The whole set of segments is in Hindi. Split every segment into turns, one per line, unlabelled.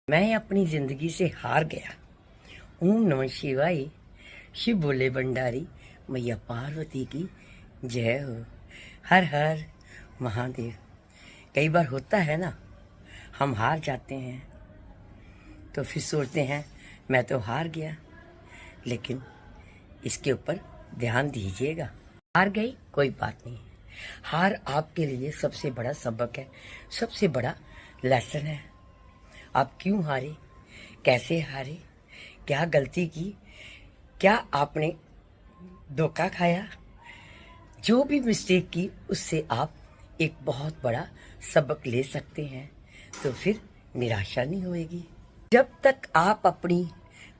मैं अपनी जिंदगी से हार गया। ओम नमः शिवाय। शिव बोले भंडारी, मैया पार्वती की जय हो। हर हर महादेव। कई बार होता है ना, हम हार जाते हैं तो फिर सोचते हैं मैं तो हार गया, लेकिन इसके ऊपर ध्यान दीजिएगा। हार गई कोई बात नहीं, हार आपके लिए सबसे बड़ा सबक है, सबसे बड़ा लेसन है। आप क्यों हारे, कैसे हारे, क्या गलती की, क्या आपने धोखा खाया, जो भी मिस्टेक की उससे आप एक बहुत बड़ा सबक ले सकते हैं, तो फिर निराशा नहीं होएगी। जब तक आप अपनी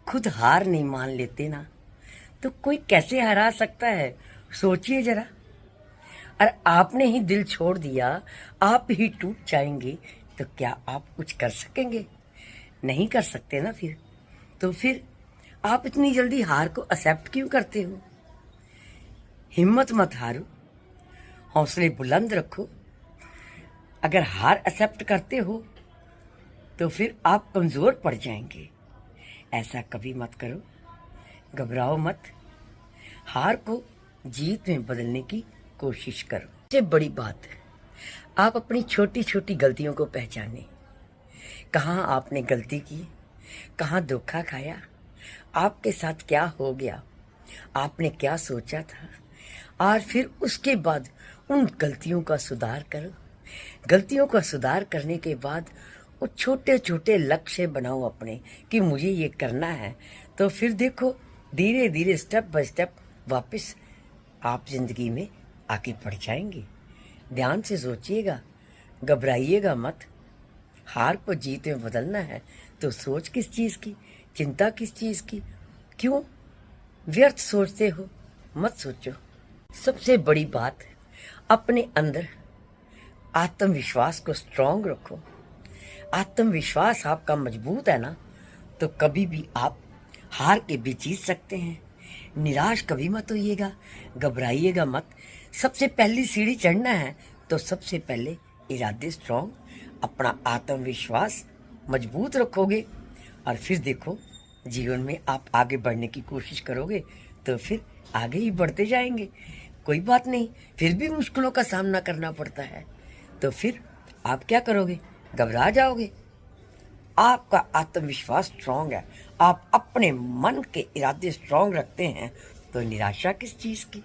खुद हार नहीं मान लेते ना, तो कोई कैसे हरा सकता है, सोचिए जरा। और आपने ही दिल छोड़ दिया, आप ही टूट जाएंगे, तो क्या आप कुछ कर सकेंगे? नहीं कर सकते ना। तो फिर आप इतनी जल्दी हार को एक्सेप्ट क्यों करते हो? हिम्मत मत हारो, हौसले बुलंद रखो। अगर हार एक्सेप्ट करते हो तो फिर आप कमजोर पड़ जाएंगे। ऐसा कभी मत करो, घबराओ मत, हार को जीत में बदलने की कोशिश करो। सबसे बड़ी बात है, आप अपनी छोटी छोटी गलतियों को पहचानें। कहाँ आपने गलती की, कहाँ धोखा खाया, आपके साथ क्या हो गया, आपने क्या सोचा था, और फिर उसके बाद उन गलतियों का सुधार करो। गलतियों का सुधार करने के बाद वो छोटे छोटे लक्ष्य बनाओ अपने कि मुझे ये करना है। तो फिर देखो, धीरे धीरे स्टेप बाय स्टेप वापस आप जिंदगी में आगे बढ़ जाएंगे। ध्यान से सोचिएगा, घबराइएगा मत। हार को जीत में बदलना है तो सोच किस चीज की, चिंता किस चीज की, क्यों व्यर्थ सोचते हो? मत सोचो। सबसे बड़ी बात, अपने अंदर आत्मविश्वास को स्ट्रांग रखो। आत्मविश्वास आपका मजबूत है ना, तो कभी भी आप हार के भी जीत सकते हैं। निराश कभी मत होइएगा, घबराइएगा मत। सबसे पहली सीढ़ी चढ़ना है तो सबसे पहले इरादे स्ट्रांग, अपना आत्मविश्वास मजबूत रखोगे, और फिर देखो जीवन में आप आगे बढ़ने की कोशिश करोगे तो फिर आगे ही बढ़ते जाएंगे। कोई बात नहीं, फिर भी मुश्किलों का सामना करना पड़ता है, तो फिर आप क्या करोगे? घबरा जाओगे। आपका आत्मविश्वास स्ट्रांग है, आप अपने मन के इरादे स्ट्रांग रखते हैं, तो निराशा किस चीज की।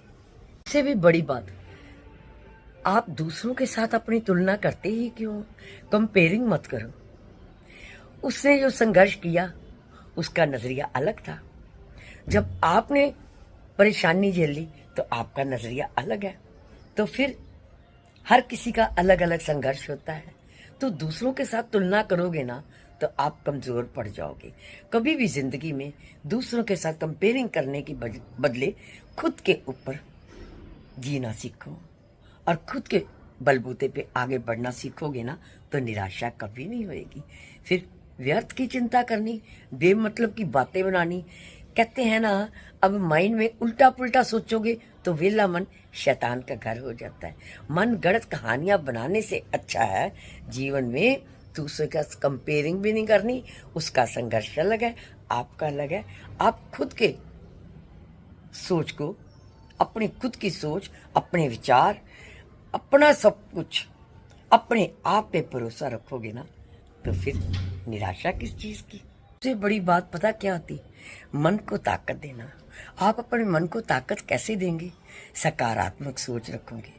इससे भी बड़ी बात, आप दूसरों के साथ अपनी तुलना करते ही क्यों? कंपेयरिंग मत करो। उसने जो संघर्ष किया उसका नजरिया अलग था, जब आपने परेशानी झेली तो आपका नजरिया अलग है। तो फिर हर किसी का अलग अलग संघर्ष होता है, तो दूसरों के साथ तुलना करोगे ना तो आप कमजोर पड़ जाओगे। कभी भी जिंदगी में दूसरों के साथ कंपेयरिंग करने की बदले खुद के ऊपर जीना सीखो, और खुद के बलबूते पे आगे बढ़ना सीखोगे ना, तो निराशा कभी नहीं होएगी। फिर व्यर्थ की चिंता करनी, बेमतलब की बातें बनानी, कहते हैं ना, अब माइंड में उल्टा पुल्टा सोचोगे तो वेला मन शैतान का घर हो जाता है। मन गढ़ंत कहानियां बनाने से अच्छा है जीवन में दूसरे का कंपेयरिंग भी नहीं करनी। उसका संघर्ष अलग है, आपका अलग है। आप खुद के सोच को, अपने खुद की सोच, अपने विचार, अपना सब कुछ अपने आप पे भरोसा रखोगे ना, तो फिर निराशा किस चीज की। सबसे बड़ी बात पता क्या होती? मन को ताकत देना। आप अपने मन को ताकत कैसे देंगे? सकारात्मक सोच रखोगे,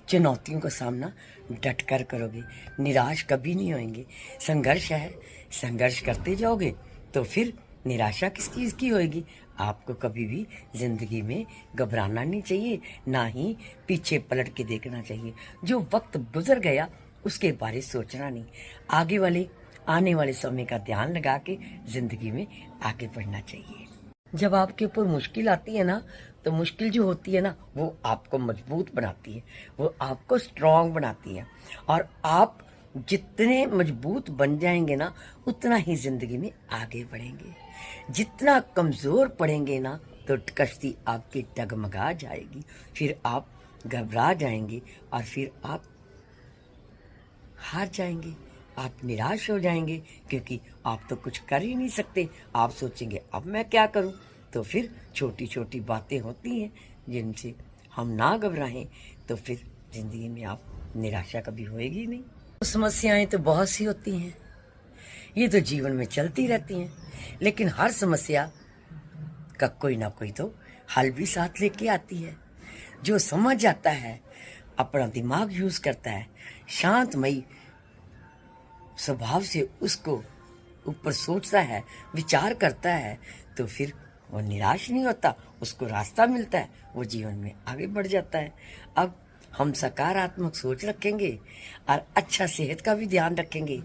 चुनौतियों का सामना डट कर करोगे, निराश कभी नहीं होंगे। संघर्ष है, संघर्ष करते जाओगे तो फिर निराशा किस चीज की होगी। आपको कभी भी जिंदगी में घबराना नहीं चाहिए, ना ही पीछे पलट के देखना चाहिए। जो वक्त गुजर गया उसके बारे सोचना नहीं, आगे वाले आने वाले समय का ध्यान लगा के जिंदगी में आगे बढ़ना चाहिए। जब आपके ऊपर मुश्किल आती है ना, तो मुश्किल जो होती है ना, वो आपको मजबूत बनाती है, वो आपको स्ट्रांग बनाती है। और आप जितने मजबूत बन जाएंगे ना, उतना ही जिंदगी में आगे बढ़ेंगे। जितना कमजोर पड़ेंगे ना, तो कश्ती आपकी डगमगा जाएगी, फिर आप घबरा जाएंगे, और फिर आप हार जाएंगे, आप निराश हो जाएंगे, क्योंकि आप तो कुछ कर ही नहीं सकते। आप सोचेंगे अब मैं क्या करूं। तो फिर छोटी छोटी बातें होती हैं जिनसे हम ना घबराएं, तो फिर जिंदगी में आप निराशा कभी होएगी नहीं। समस्याएं तो बहुत सी होती हैं, ये तो जीवन में चलती रहती हैं, लेकिन हर समस्या का कोई ना कोई तो हल भी साथ लेके आती है। जो समझ जाता है, अपना दिमाग यूज करता है, शांतमयी स्वभाव से उसको ऊपर सोचता है, विचार करता है, तो फिर वो निराश नहीं होता, उसको रास्ता मिलता है, वो जीवन में आगे बढ़ जाता है। अब हम सकारात्मक सोच रखेंगे और अच्छा सेहत का भी ध्यान रखेंगे,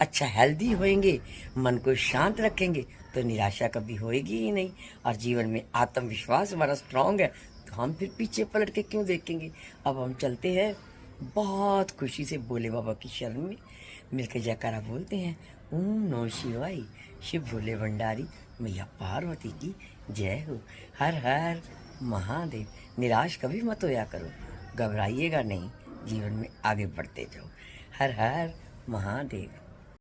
अच्छा हेल्दी होएंगे, मन को शांत रखेंगे, तो निराशा कभी होएगी ही नहीं। और जीवन में आत्मविश्वास हमारा स्ट्रांग है, तो हम फिर पीछे पलट के क्यों देखेंगे। अब हम चलते हैं बहुत खुशी से भोले बाबा की शरण में, मिलकर जयकारा बोलते हैं, ओम नमः शिवाय, शिव भोले भंडारी, मैया पार्वती की जय हो। हर हर महादेव। निराश कभी मत होया करो, घबराइएगा नहीं, जीवन में आगे बढ़ते जाओ। हर हर महादेव।